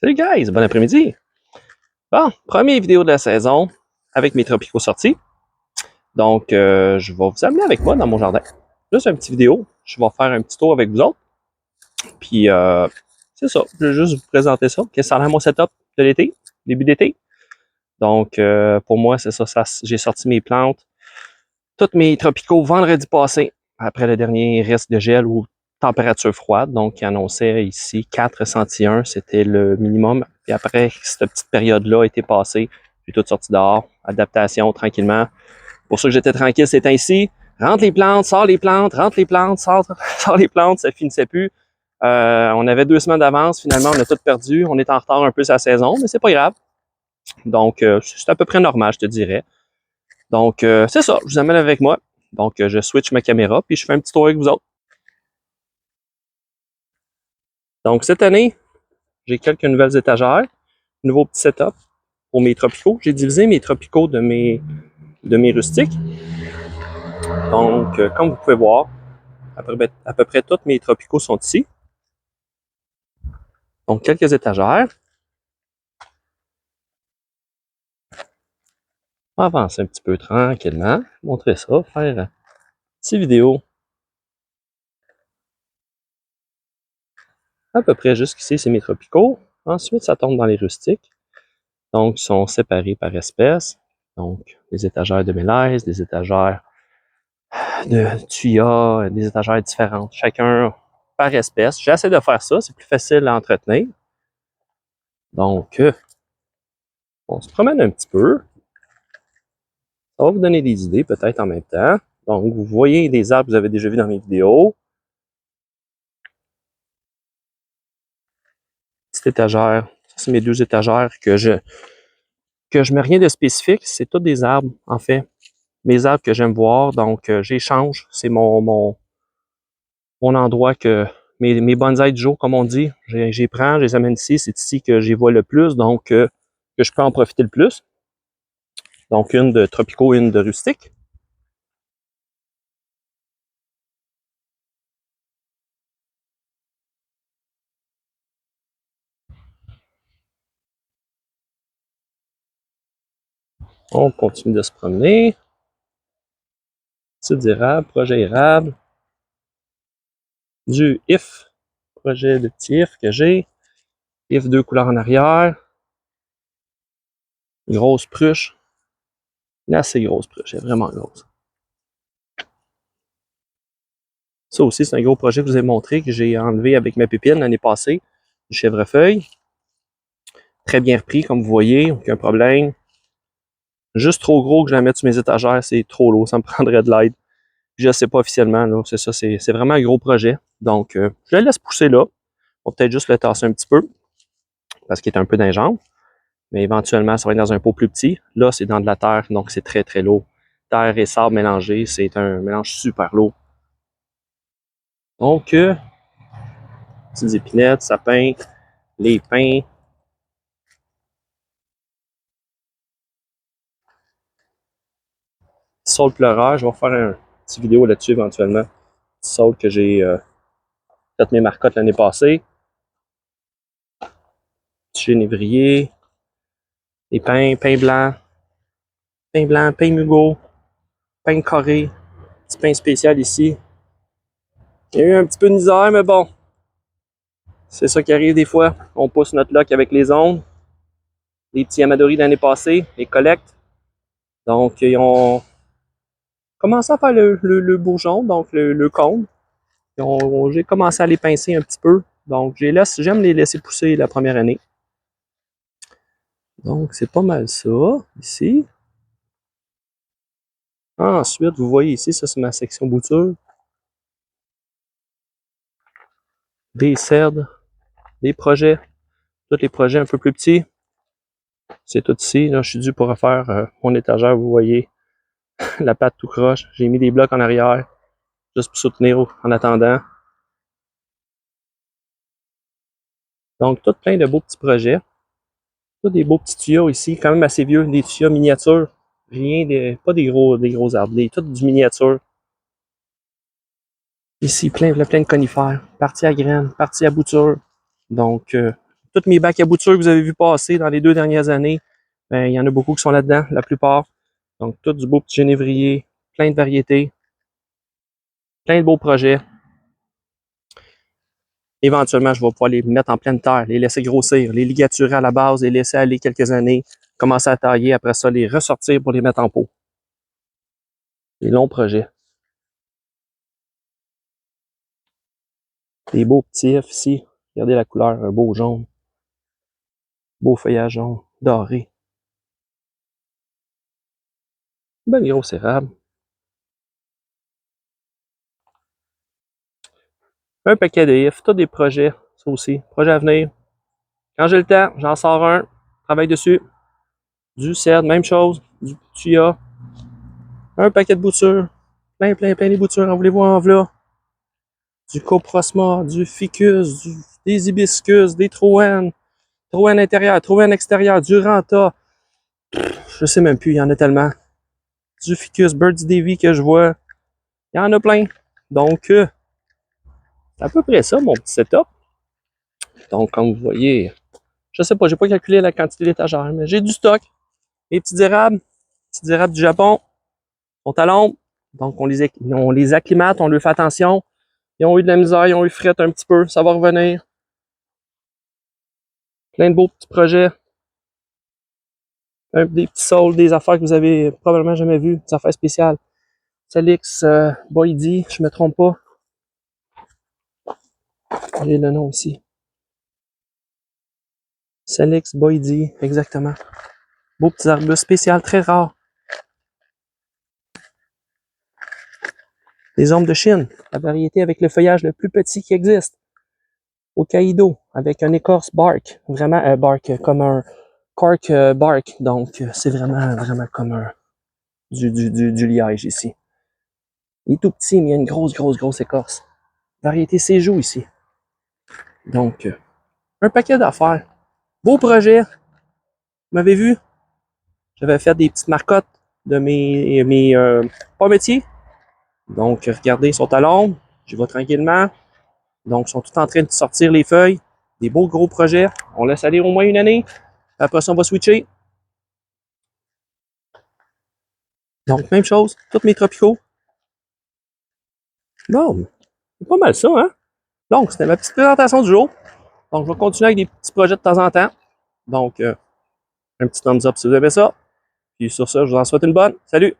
Salut guys, bon après-midi! Bon, première vidéo de la saison avec mes tropicaux sortis. Donc, je vais vous amener avec moi dans mon jardin. Juste une petite vidéo. Je vais faire un petit tour avec vous autres. Puis, c'est ça. Je vais juste vous présenter ça. Qu'est-ce que ça a l'air mon setup de l'été, début d'été. Donc, pour moi, c'est ça. J'ai sorti mes plantes, toutes mes tropicaux vendredi passé, après le dernier risque de gel ou température froide. Donc, il annonçait ici 4 cm, c'était le minimum. Puis après, cette petite période-là a été passée. J'ai tout sorti dehors, adaptation tranquillement. Pour ça que j'étais tranquille ces temps-ci. Rentre les plantes, sors les plantes, rentre les plantes, sors les plantes, ça finissait plus. On avait 2 semaines d'avance, finalement, on a tout perdu. On est en retard un peu sur la saison, mais c'est pas grave. Donc, c'est à peu près normal, je te dirais. Donc, c'est ça, je vous amène avec moi. Donc, je switch ma caméra, puis je fais un petit tour avec vous autres. Donc, cette année, j'ai quelques nouvelles étagères, nouveau petit setup pour mes tropicaux. J'ai divisé mes tropicaux de mes rustiques. Donc, comme vous pouvez voir, à peu près tous mes tropicaux sont ici. Donc, quelques étagères. On va avancer un petit peu tranquillement, montrer ça, faire une petite vidéo. À peu près jusqu'ici, c'est mes tropicaux. Ensuite, ça tombe dans les rustiques. Donc, ils sont séparés par espèce. Donc, des étagères de mélèze, des étagères de tuyas, des étagères différentes, chacun par espèce. J'essaie de faire ça, c'est plus facile à entretenir. Donc, on se promène un petit peu. Ça va vous donner des idées peut-être en même temps. Donc, vous voyez des arbres que vous avez déjà vus dans mes vidéos. Petite étagère. Ça, c'est mes 2 étagères que je mets rien de spécifique. C'est tous des arbres, en fait. Mes arbres que j'aime voir. Donc, j'échange. C'est mon endroit que mes bonsaïs du jour, comme on dit. J'y prends, je les amène ici. C'est ici que j'y vois le plus. Donc, que je peux en profiter le plus. Donc, une de tropicaux, une de rustique. On continue de se promener. Petites érables, projet érable. Du IF, projet de petit IF que j'ai. IF 2 couleurs en arrière. Une grosse pruche. Une assez grosse pruche, elle est vraiment grosse. Ça aussi, c'est un gros projet que je vous ai montré, que j'ai enlevé avec ma pépine l'année passée, du chèvrefeuille. Très bien repris, comme vous voyez, aucun problème. Juste trop gros que je la mette sur mes étagères, c'est trop lourd, ça me prendrait de l'aide. Je ne sais pas officiellement, là, c'est ça, c'est vraiment un gros projet. Donc, je la laisse pousser là. On va peut-être juste le tasser un petit peu, parce qu'il est un peu dans les jambes. Mais éventuellement, ça va être dans un pot plus petit. Là, c'est dans de la terre, donc c'est très, très lourd. Terre et sable mélangés, c'est un mélange super lourd. Donc, petites épinettes, sapins, les pins. Saule pleureur, je vais faire une petite vidéo là-dessus éventuellement. Saule que j'ai fait mes marcottes l'année passée. Petit génévrier. Les pins, pain blanc, pain mugo, pain carré. Petit pain spécial ici. Il y a eu un petit peu de misère, mais bon. C'est ça qui arrive des fois. On pousse notre lock avec les ondes. Les petits Amadori de l'année passée, les collectes. Donc, ils ont commencé à faire le bourgeon, donc le cône. J'ai commencé à les pincer un petit peu. Donc, j'aime les laisser pousser la première année. Donc, c'est pas mal ça, ici. Ensuite, vous voyez ici, ça c'est ma section bouture. Des cèdres, des projets, tous les projets un peu plus petits. C'est tout ici. Là, je suis dû pour refaire mon étagère, vous voyez. La patte tout croche. J'ai mis des blocs en arrière, juste pour soutenir en attendant. Donc, tout plein de beaux petits projets. Tous des beaux petits tuyaux ici, quand même assez vieux, des tuyaux miniatures. Pas des gros arbres, tout du miniature. Ici, plein de conifères, partie à graines, partie à bouture. Donc, Toutes mes bacs à bouture que vous avez vu passer dans les 2 dernières années, ben, il y en a beaucoup qui sont là-dedans, la plupart. Donc, tout du beau petit génévrier, plein de variétés, plein de beaux projets. Éventuellement, je vais pouvoir les mettre en pleine terre, les laisser grossir, les ligaturer à la base, les laisser aller quelques années, commencer à tailler, après ça, les ressortir pour les mettre en pot. Des longs projets. Des beaux petits F ici. Regardez la couleur, un beau jaune. Beau feuillage jaune, doré. Belle grosse érable. Un paquet de ifs, tous des projets, ça aussi, projets à venir. Quand j'ai le temps, j'en sors un, travaille dessus. Du cèdre, même chose, du tuya. Un paquet de boutures, plein de boutures, en voulez-vous en v'là. Du coprosma, du ficus, des hibiscus, des troènes, troènes intérieur, troènes extérieur, du ranta. Je sais même plus, il y en a tellement. Du ficus, Bird's Davy que je vois. Il y en a plein. Donc, c'est à peu près ça, mon petit setup. Donc, comme vous voyez, je sais pas, j'ai pas calculé la quantité d'étagères, mais j'ai du stock. Les petites érables du Japon, sont à l'ombre. Donc, on les acclimate, on leur fait attention. Ils ont eu de la misère, ils ont eu frette un petit peu, ça va revenir. Plein de beaux petits projets. Des petits saules, des affaires que vous avez probablement jamais vues, des affaires spéciales. Salix Boydi, je me trompe pas. J'ai le nom aussi. Salix Boydi, exactement. Beaux petits arbustes spéciaux, très rares. Des ombres de Chine, la variété avec le feuillage le plus petit qui existe. Hokkaido, avec un écorce bark, vraiment bark, comme un cork bark. Donc, c'est vraiment comme du liège ici. Il est tout petit, mais il y a une grosse écorce. Variété Seijou ici. Donc, un paquet d'affaires. Beau projet. Vous m'avez vu? J'avais fait des petites marcottes de mes pommetiers. Donc, regardez, ils sont à l'ombre. J'y vais tranquillement. Donc, ils sont tous en train de sortir les feuilles. Des beaux gros projets. On laisse aller au moins une année. Après ça, on va switcher. Donc, même chose. Tous mes tropicaux. Bon, c'est pas mal ça, hein? Donc, c'était ma petite présentation du jour. Donc, je vais continuer avec des petits projets de temps en temps. Donc, un petit thumbs up si vous aimez ça. Puis sur ça, je vous en souhaite une bonne. Salut!